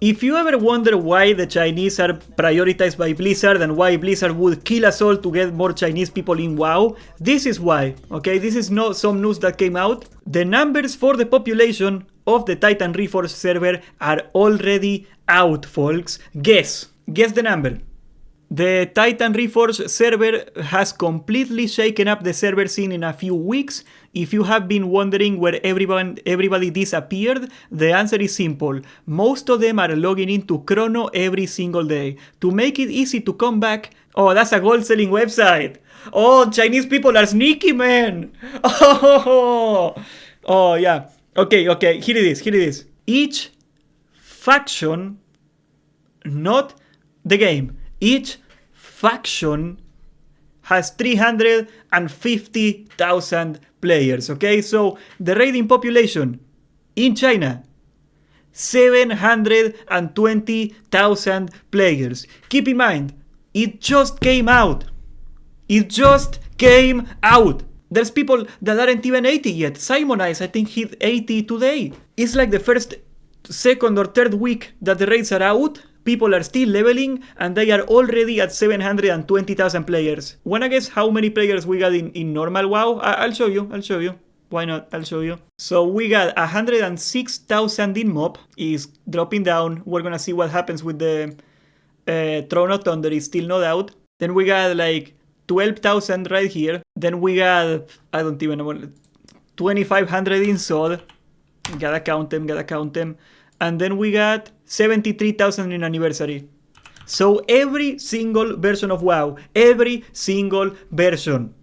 If you ever wonder why the Chinese are prioritized by Blizzard and why Blizzard would kill us all to get more Chinese people in WoW, this is why, okay? This is not some news that came out. The numbers for the population of the Titan Reforge server are already out, folks. Guess the number. The Titan Reforge server has completely shaken up the server scene in a few weeks. If you have been wondering where everybody disappeared, the answer is simple. Most of them are logging into Chrono every single day. To make it easy to come back... Oh, that's a gold-selling website! Oh, Chinese people are sneaky, man! Oh, yeah. Okay, here it is. Each faction, not the game, each faction has 350,000 players, okay? So the raiding population in China, 720,000 players. Keep in mind, it just came out. There's people that aren't even 80 yet. Simon Eyes, I think, hit 80 today. It's like the first, second or third week that the raids are out. People are still leveling, and they are already at 720,000 players. Wanna guess how many players we got in normal WoW? I'll show you. Why not? I'll show you. So we got 106,000 in mob. Is dropping down. We're gonna see what happens with the Throne of Thunder. Is still not out. Then we got like 12,000 right here. Then we got, I don't even know, 2,500 in Sod. Gotta count them. And then we got 73,000 in Anniversary. So every single version of WoW, every single version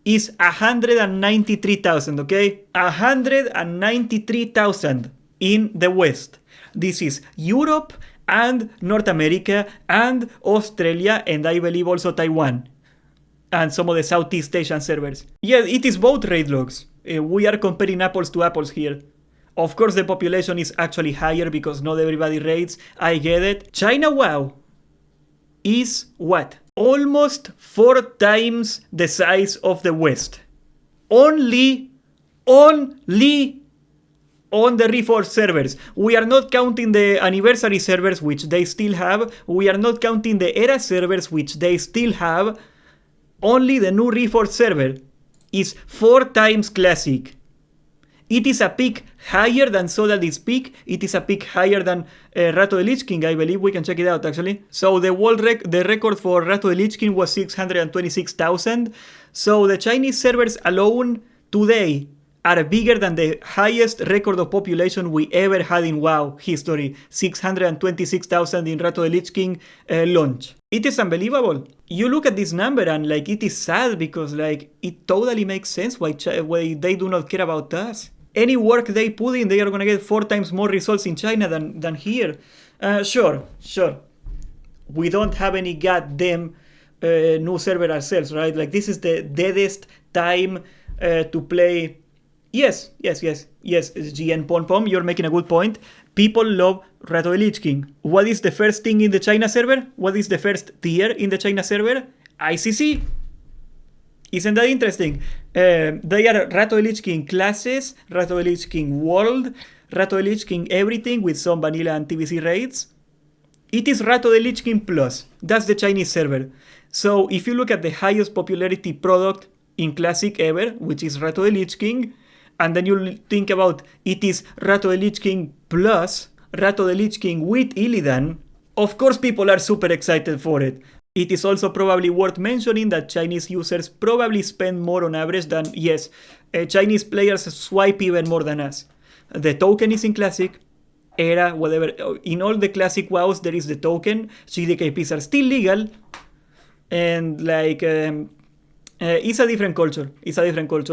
is 193,000, okay? 193,000 in the West. This is Europe and North America and Australia, and I believe also Taiwan and some of the Southeast Asian servers. Yeah, it is both raid logs. We are comparing apples to apples here. Of course, the population is actually higher because not everybody raids. I get it. ChinaWoW is what? Almost 4 times the size of the West. Only on the Reforge servers. We are not counting the Anniversary servers, which they still have. We are not counting the Era servers, which they still have. Only the new Reforge server is 4 times Classic. It is a peak higher than Sodal's peak. It is a peak higher than Rato the Lich King, I believe. We can check it out, actually. So the record for Rato the Lich King was 626,000. So the Chinese servers alone today are bigger than the highest record of population we ever had in WoW history. 626,000 in Rato the Lich King launch. It is unbelievable. You look at this number and like it is sad because like it totally makes sense why they do not care about us. Any work they put in, they are gonna get 4 times more results in China than here. Sure. We don't have any goddamn new server ourselves, right? Like this is the deadest time to play. Yes, GN Pom, you're making a good point. People love Rato the Lich King. What is the first thing in the China server? What is the first tier in the China server? ICC. Isn't that interesting? They are Rato the Lich King classes, Rato the Lich King world, Rato the Lich King everything with some vanilla and TBC raids. It is Rato the Lich King Plus. That's the Chinese server. So if you look at the highest popularity product in Classic ever, which is Rato the Lich King, and then you think about it is Rato the Lich King plus Rato the Lich King with Illidan, of course people are super excited for it. It is also probably worth mentioning that Chinese users probably spend more on average than, yes, Chinese players swipe even more than us. The token is in Classic, Era, whatever. In all the Classic WoWs there is the token. GDKPs are still legal. And like, it's a different culture.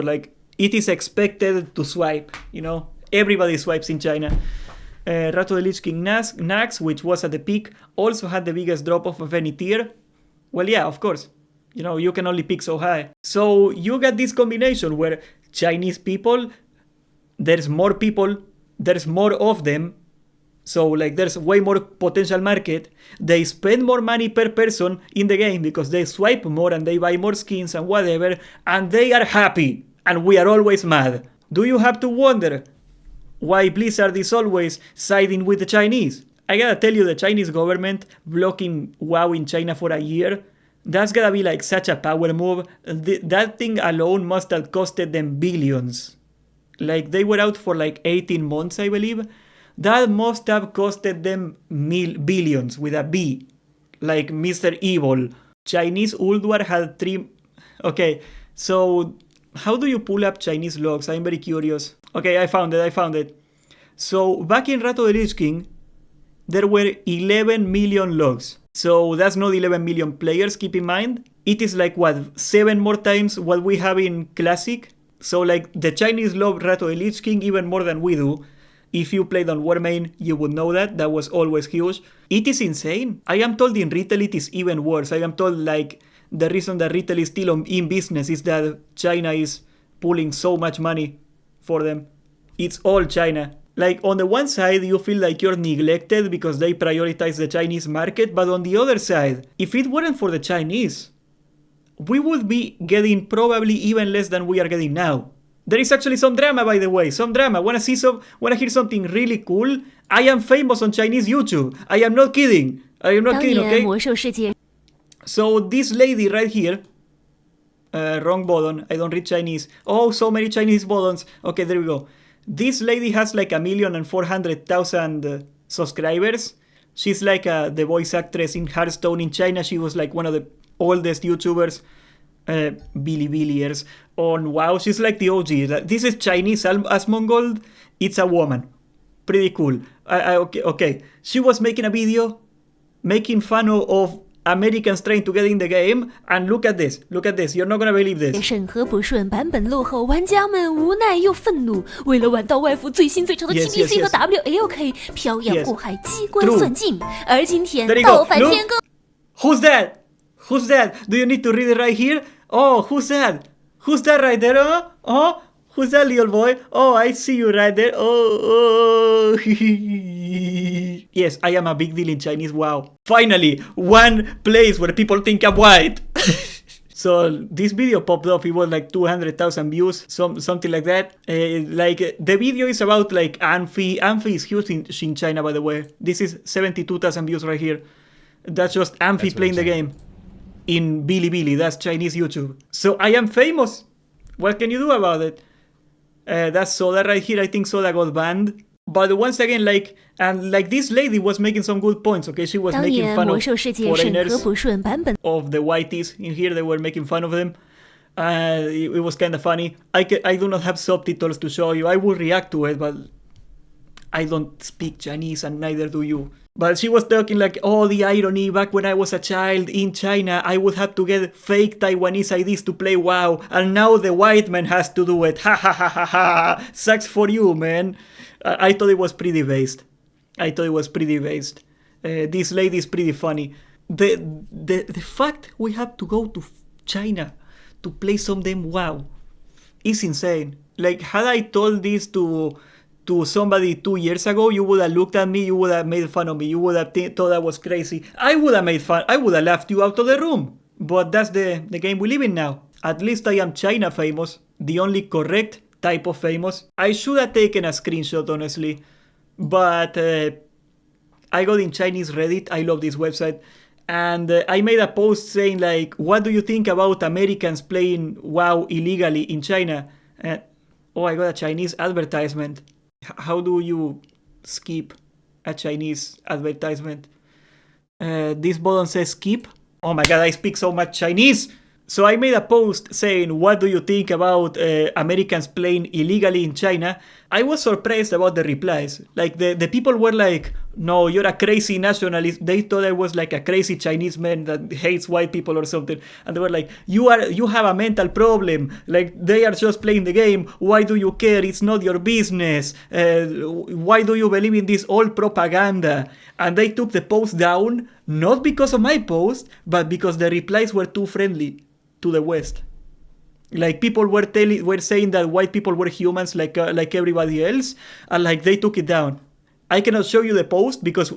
Like, it is expected to swipe, you know. Everybody swipes in China. Rato the Lich King Nax, which was at the peak, also had the biggest drop-off of any tier. Well, yeah, of course. You know, you can only pick so high. So you got this combination where Chinese people, there's more people, there's more of them. So like there's way more potential market. They spend more money per person in the game because they swipe more and they buy more skins and whatever. And they are happy. And we are always mad. Do you have to wonder why Blizzard is always siding with the Chinese. I gotta tell you, the Chinese government blocking WoW in China for a year, that's gotta be like such a power move. That thing alone must have costed them billions. Like they were out for like 18 months, I believe. That must have costed them billions with a B. Like Mr. Evil. Chinese Ulduar had 3... Okay, so how do you pull up Chinese logs? I'm very curious. Okay, I found it. So back in Rato the Lich King, there were 11 million logs. So that's not 11 million players, keep in mind. It is like, what, 7 more times what we have in Classic? So like the Chinese love Rato the Lich King even more than we do. If you played on Warmain, you would know that. That was always huge. It is insane. I am told in retail it is even worse. I am told like the reason that retail is still in business is that China is pulling so much money for them. It's all China. Like on the one side, you feel like you're neglected because they prioritize the Chinese market. But on the other side, if it weren't for the Chinese, we would be getting probably even less than we are getting now. There is actually some drama, by the way. Some drama. Wanna hear something really cool? I am famous on Chinese YouTube. I am not kidding. Okay? So this lady right here... wrong button. I don't read Chinese. Oh, so many Chinese buttons. Okay, there we go. This lady has like 1,400,000 subscribers. She's like the voice actress in Hearthstone in China. She was like one of the oldest YouTubers. Bilibiliers on WoW. She's like the OG. This is Chinese Asmongold. It's a woman. Pretty cool. Okay. She was making a video making fun of Americans trying to get in the game, and look at this. You're not gonna believe this. 审核不顺，版本落后，玩家们无奈又愤怒。为了玩到外服最新最潮的 TBC 和 WAOK， 漂洋过海，机关算尽。而今天倒反天罡。Who's that? Do you need to read it right here? Oh, who's that? Who's that right there? Oh, who's that little boy? Oh, I see you right there. Oh. Yes, I am a big deal in Chinese WoW. Finally, one place where people think I'm white. So this video popped up. It was like 200,000 views, something like that. The video is about like Amphi. Amphi is huge in China, by the way. This is 72,000 views right here. That's just Amphi playing the game. In Bilibili, that's Chinese YouTube. So I am famous. What can you do about it? That's Soda right here. I think Soda got banned. But once again, this lady was making some good points, okay? She was making fun of foreigners, of the whiteys in here. They were making fun of them. It was kind of funny. I do not have subtitles to show you. I will react to it, but I don't speak Chinese and neither do you. But she was talking like, oh, the irony, back when I was a child in China, I would have to get fake Taiwanese IDs to play WoW, and now the white man has to do it. Ha ha ha ha ha. Sucks for you, man. I thought it was pretty based. This lady is pretty funny. The fact we have to go to China to play some damn WoW is insane. Like, had I told this to somebody 2 years ago, you would have looked at me, you would have made fun of me, you would have thought I was crazy. I would have made fun, I would have laughed you out of the room. But that's the game we live in now. At least I am China famous, the only correct type of famous. I should have taken a screenshot, honestly. But I got in Chinese Reddit, I love this website. And I made a post saying like, what do you think about Americans playing WoW illegally in China? Oh, I got a Chinese advertisement. How do you skip a Chinese advertisement? This button says skip. Oh my god, I speak so much Chinese. So I made a post saying, what do you think about Americans playing illegally in China? I was surprised about the replies. Like the people were like, no, you're a crazy nationalist. They thought I was like a crazy Chinese man that hates white people or something. And they were like, you have a mental problem. Like they are just playing the game. Why do you care? It's not your business. Why do you believe in this old propaganda? And they took the post down, not because of my post, but because the replies were too friendly to the West. Like people were saying that white people were humans like everybody else, and like they took it down. I cannot show you the post because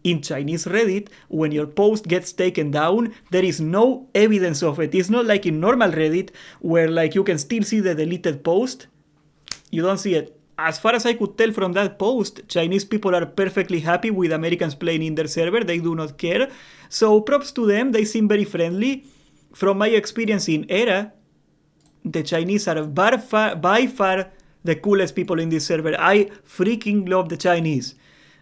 in Chinese Reddit, when your post gets taken down, there is no evidence of it. It's not like in normal Reddit where like you can still see the deleted post. You don't see it. as far as I could tell from that post, Chinese people are perfectly happy with Americans playing in their server. They do not care. So props to them. They seem very friendly. From my experience in Era, the Chinese are by far the coolest people in this server. I freaking love the Chinese.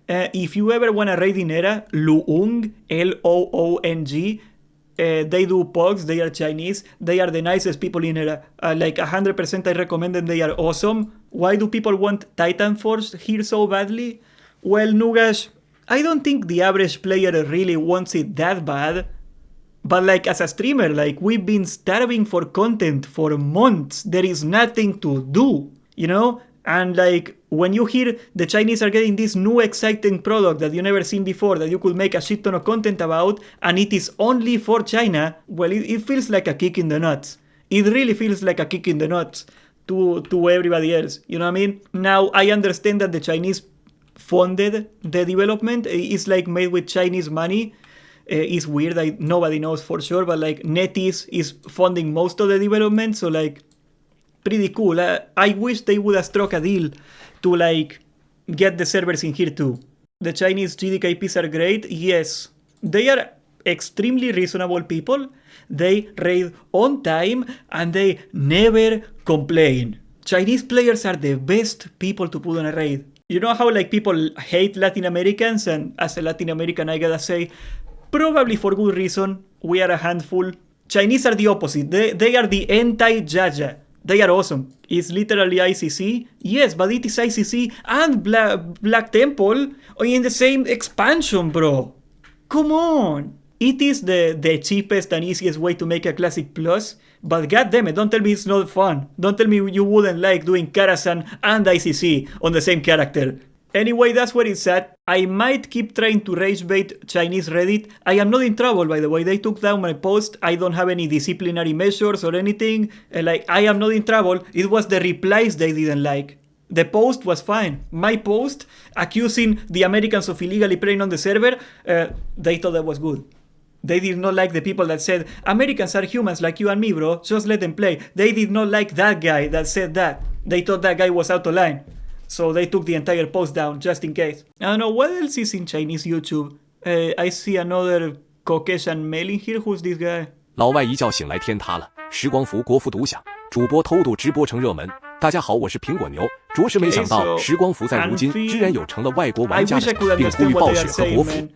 If you ever want to raid in Era, Luong, Loong, they do pogs, they are Chinese, they are the nicest people in Era. Like 100% I recommend them, they are awesome. Why do people want Titan Reforge here so badly? Well, Nugash, I don't think the average player really wants it that bad. But like as a streamer, like we've been starving for content for months. There is nothing to do, you know? And like when you hear the Chinese are getting this new exciting product that you never seen before, that you could make a shit ton of content about, and it is only for China, well, it feels like a kick in the nuts. It really feels like a kick in the nuts to everybody else. You know what I mean? Now, I understand that the Chinese funded the development. It's like made with Chinese money. It's weird. Nobody knows for sure, but like NetEase is funding most of the development. So like, pretty cool. I wish they would have struck a deal to like get the servers in here too. The Chinese GDKPs are great. Yes, they are extremely reasonable people. They raid on time and they never complain. Chinese players are the best people to put on a raid. You know how like people hate Latin Americans, and as a Latin American I gotta say, probably for good reason, we are a handful. Chinese are the opposite. They are the anti-Jaja. They are awesome. It's literally ICC. Yes, but it is ICC and Black Temple in the same expansion, bro. Come on. It is the cheapest and easiest way to make a Classic Plus. But goddammit, don't tell me it's not fun. Don't tell me you wouldn't like doing Karasan and ICC on the same character. Anyway, that's where it's at. I might keep trying to rage bait Chinese Reddit. I am not in trouble, by the way. They took down my post. I don't have any disciplinary measures or anything. Like, I am not in trouble. It was the replies they didn't like. The post was fine. My post accusing the Americans of illegally preying on the server, they thought that was good. They did not like the people that said, Americans are humans like you and me, bro. Just let them play. They did not like that guy that said that. They thought that guy was out of line. So they took the entire post down, just in case. I don't know, what else is in Chinese YouTube? I see another Caucasian male in here. Who's this guy? 老外一觉醒来天塌了，时光服国服独享，主播偷渡直播成热门。大家好，我是苹果牛。着实没想到，时光服在如今居然有成了外国玩家的，并呼吁暴雪和国服。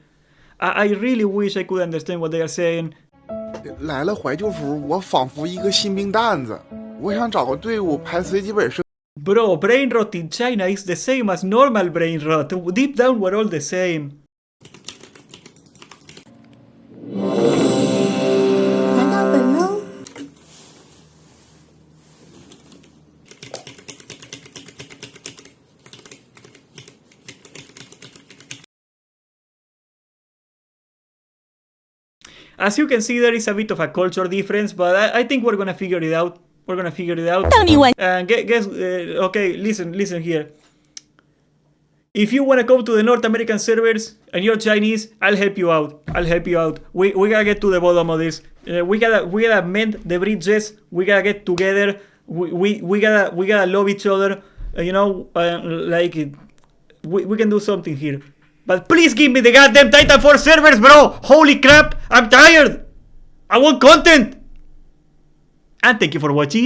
I really wish I could understand what they are saying. 来了怀旧服，我仿佛一个新兵蛋子。我想找个队伍排随机本胜。 Bro, brain rot in China is the same as normal brain rot. Deep down, we're all the same. 拿到本喽。As you can see, there is a bit of a culture difference, but I think we're gonna figure it out. We're gonna figure it out. Okay, listen here. If you wanna go to the North American servers and you're Chinese, I'll help you out. We gotta get to the bottom of this. We gotta mend the bridges. We gotta get together. We gotta love each other. You know, we can do something here. But please give me the goddamn Titan Reforge servers, bro. Holy crap, I'm tired. I want content. And thank you for watching.